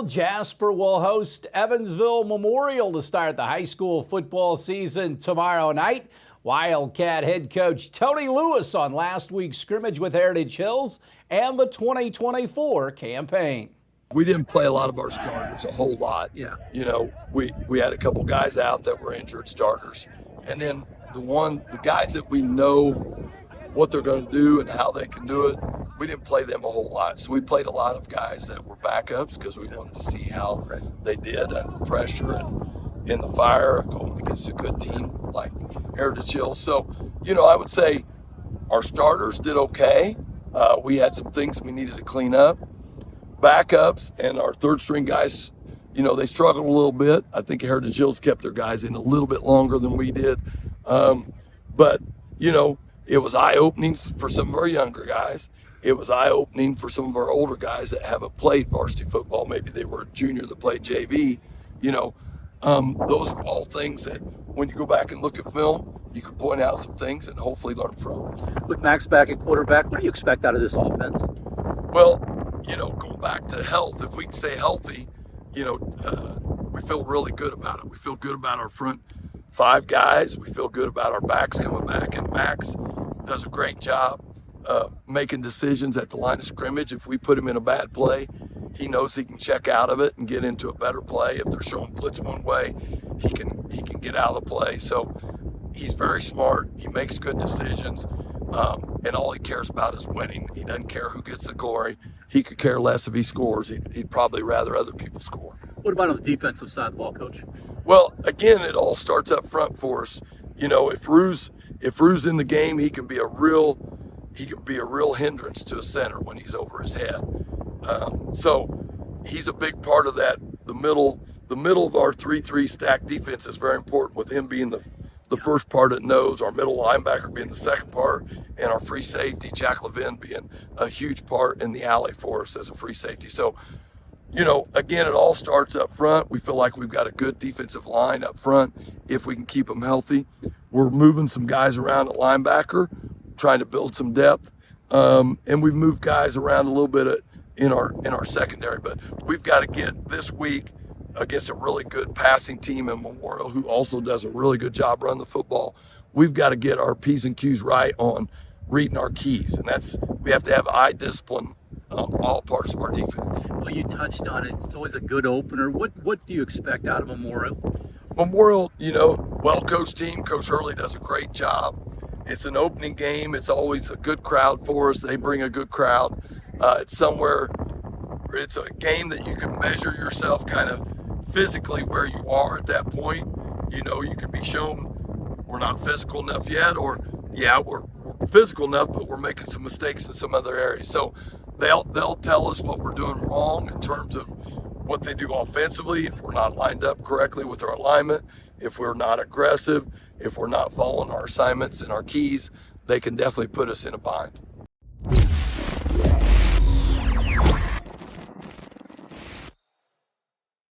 Jasper will host Evansville Memorial to start the high school football season tomorrow night. Wildcat head coach Tony Lewis on last week's scrimmage with Heritage Hills and the 2024 campaign. We didn't play a lot of our starters, a whole lot. Yeah. You know, we had a couple guys out that were injured starters. And then the guys that we know what they're going to do and how they can do it, we didn't play them a whole lot. So we played a lot of guys that were backups because we wanted to see how they did under pressure and in the fire going against a good team like Heritage Hills. So, you know, I would say our starters did okay. We had some things we needed to clean up. Backups and our third string guys, you know, they struggled a little bit. I think Heritage Hills kept their guys in a little bit longer than we did. But, you know, it was eye-opening for some of our younger guys. It was eye-opening for some of our older guys that haven't played varsity football. Maybe they were a junior that played JV. You know, those are all things that when you go back and look at film, you can point out some things and hopefully learn from. With Max back at quarterback, what do you expect out of this offense? Well, you know, going back to health, if we can stay healthy, you know, we feel really good about it. We feel good about our front five guys. We feel good about our backs coming back, and Max does a great job making decisions at the line of scrimmage. If we put him in a bad play, he knows he can check out of it and get into a better play. If they're showing blitz one way, he can get out of the play. So he's very smart. He makes good decisions, and all he cares about is winning. He doesn't care who gets the glory. He could care less if he scores. He'd probably rather other people score. What about on the defensive side of the ball, Coach? Well, again, it all starts up front for us. You know, if Rue's in the game, he can be a real hindrance to a center when he's over his head. So he's a big part of that. The middle of our 3-3 stack defense is very important, with him being the first part that knows, our middle linebacker being the second part, and our free safety, Jack Levin, being a huge part in the alley for us as a free safety. So, you know, again, it all starts up front. We feel like we've got a good defensive line up front if we can keep them healthy. We're moving some guys around at linebacker, trying to build some depth, and we've moved guys around a little bit in our secondary. But we've got to get this week against a really good passing team in Memorial, who also does a really good job running the football. We've got to get our P's and Q's right on reading our keys, and we have to have eye discipline on all parts of our defense. Well, you touched on it. It's always a good opener. What do you expect out of Memorial? Memorial, you know, well-coached team. Coach Hurley does a great job. It's an opening game. It's always a good crowd for us. They bring a good crowd. It's a game that you can measure yourself kind of physically where you are at that point. You know, you can be shown we're not physical enough yet, or yeah, we're physical enough, but we're making some mistakes in some other areas. So they'll tell us what we're doing wrong in terms of what they do offensively, if we're not lined up correctly with our alignment, if we're not aggressive, if we're not following our assignments and our keys. They can definitely put us in a bind.